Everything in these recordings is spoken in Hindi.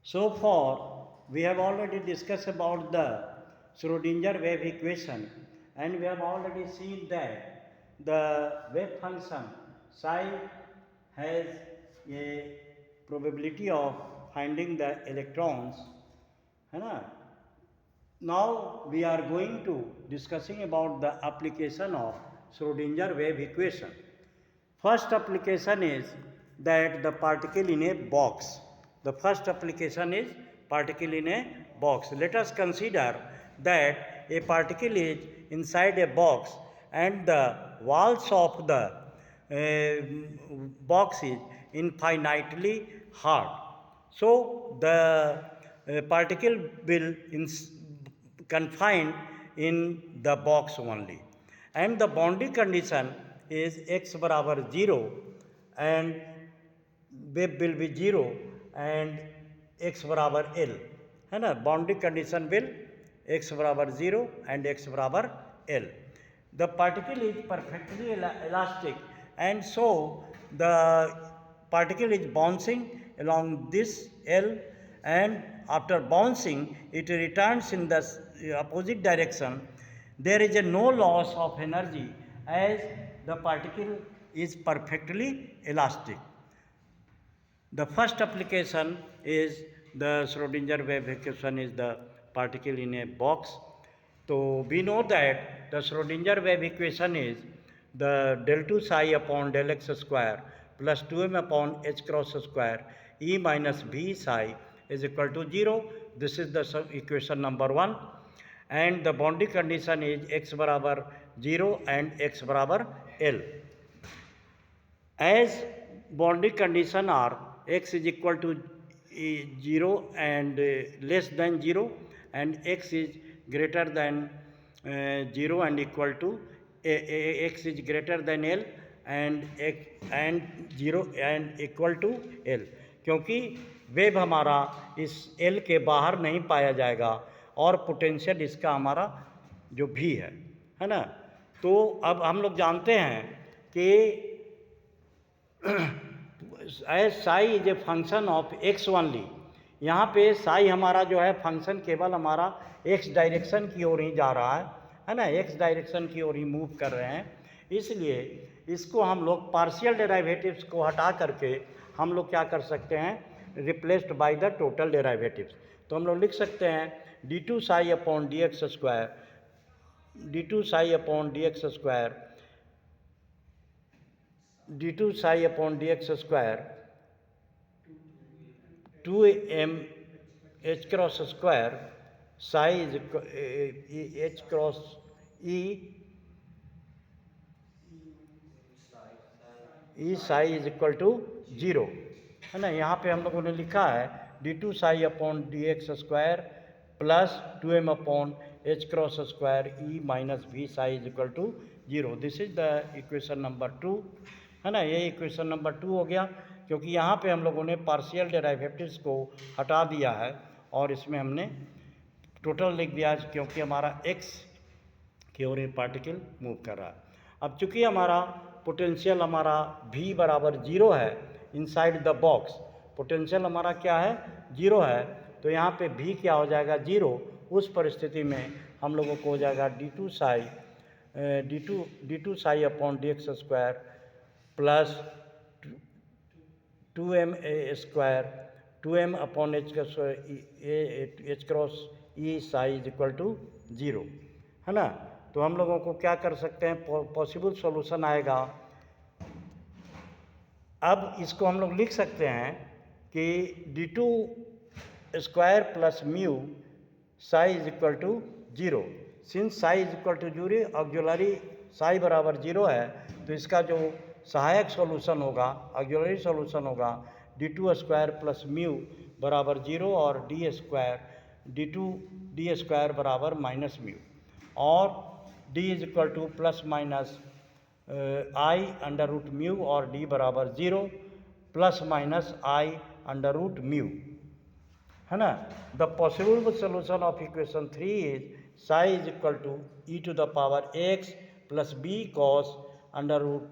So far, we have already discussed about the Schrodinger wave equation, and we have already seen that the wave function psi has a probability of finding the electrons, है ना? Now we are going to discussing about the application of Schrodinger wave equation. First application is that the particle in a box. The first application is particle in a box. Let us consider that a particle is inside a box and the walls of the box is infinitely hard. So the particle will confined in the box only, and the boundary condition is x बराबर 0 and wave will be 0 and x बराबर L, है ना. बाउंड्री कंडीशन विल x बराबर 0 and x बराबर L. The particle is perfectly elastic, and so the particle is bouncing along this L, and after bouncing it returns in the opposite direction. There is no loss of energy as the particle is perfectly elastic. The first application is the Schrodinger wave equation is the particle in a box. So we know that the Schrodinger wave equation is the del 2 psi upon del x square plus 2m upon h cross square E minus v psi is equal to 0. This is the equation number 1. And the boundary condition is x बराबर 0 and x बराबर L. As boundary condition are x is equal to 0 and less than 0, and x is greater than 0 and equal to x is greater than L and 0 and equal to L, क्योंकि वेव हमारा इस L के बाहर नहीं पाया जाएगा और पोटेंशियल इसका हमारा जो भी है ना. तो अब हम लोग जानते हैं कि as psi is a function of x only. यहाँ पे साई हमारा जो है फंक्शन केवल हमारा एक्स डायरेक्शन की ओर ही जा रहा है ना, एक्स डायरेक्शन की ओर ही मूव कर रहे हैं. इसलिए इसको हम लोग पार्शियल डेरिवेटिव्स को हटा करके हम लोग क्या कर सकते हैं, replaced by the total derivatives. तो हम लोग लिख सकते हैं d two psi upon d x square, d two psi upon d x square, d two psi upon d x square 2m h cross square psi is h cross E psi is equal to 0, है ना. यहाँ पे हम लोगों ने लिखा है d two psi upon d x square plus 2m upon h cross square E minus V psi is equal to 0. This is the equation number 2, है ना. ये इक्वेशन नंबर 2 हो गया, क्योंकि यहाँ पे हम लोगों ने पार्शियल डेरिवेटिव्स को हटा दिया है और इसमें हमने टोटल लिख दिया, क्योंकि हमारा x की ओर पार्टिकल मूव कर रहा है. अब चूंकि हमारा पोटेंशियल हमारा v बराबर 0 है इनसाइड द बॉक्स, पोटेंशियल हमारा क्या है 0 है, तो यहाँ पे v क्या हो जाएगा 0. उस परिस्थिति में हम लोगों को हो जाएगा d two psi upon d x square plus 2m square 2m upon h cross E psi is equal to 0, है ना. तो हम लोगों को क्या कर सकते हैं, पॉसिबल सॉल्यूशन आएगा. अब इसको हम लोग लिख सकते हैं कि d two square plus mu psi is equal to 0. Since psi is equal to 0, auxiliary psi बराबर 0 है, तो इसका जो सहायक सॉल्यूशन होगा, ऑक्सिलरी सॉल्यूशन होगा d two square plus mu बराबर 0 और डी स्क्वायर बराबर माइनस म्यू, और d is equal to plus minus i under root mu और डी बराबर 0 plus minus i under root mu, है ना. The possible solution of equation 3 is psi is equal to e to the power x plus B cos under root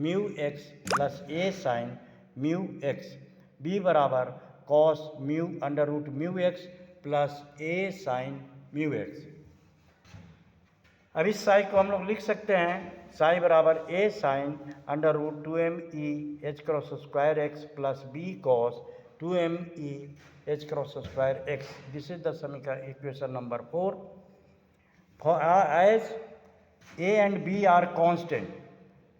mu x plus a sine mu x, b बराबर cos mu under root mu x plus a sine mu x. अब इस साई को हम लोग लिख सकते हैं साई बराबर A sine under root 2m e h cross square x plus B cos 2m e h cross square x. This is the समीकरण equation number 4। As A and B are constant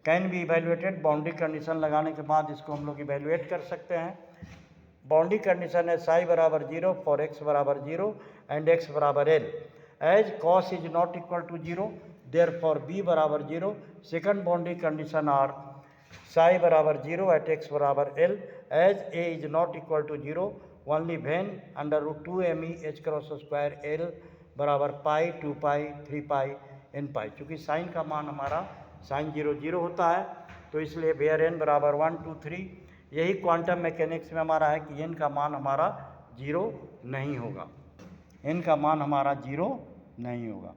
can be evaluated. Boundary condition लगाने के बाद इसको हम लोग इवेल्युएट कर सकते हैं। बाउंड्री कंडीशन है साई बराबर 0 फॉर एक्स बराबर 0 एंड एक्स बराबर L. As cos is not equal to 0 therefore B बराबर 0। Second boundary condition are psi बराबर 0 एट एक्स बराबर L. As A is not equal to 0 only when under root 2m e h cross square L बराबर पाई 2 पाई 3 पाई n पाई। चूँकि साइन का मान हमारा साइन 0 0 होता है तो इसलिए वेयर n बराबर 1 2 3। यही क्वांटम मैकेनिक्स में हमारा है कि n का मान हमारा 0 नहीं होगा, n का मान हमारा 0 नहीं होगा।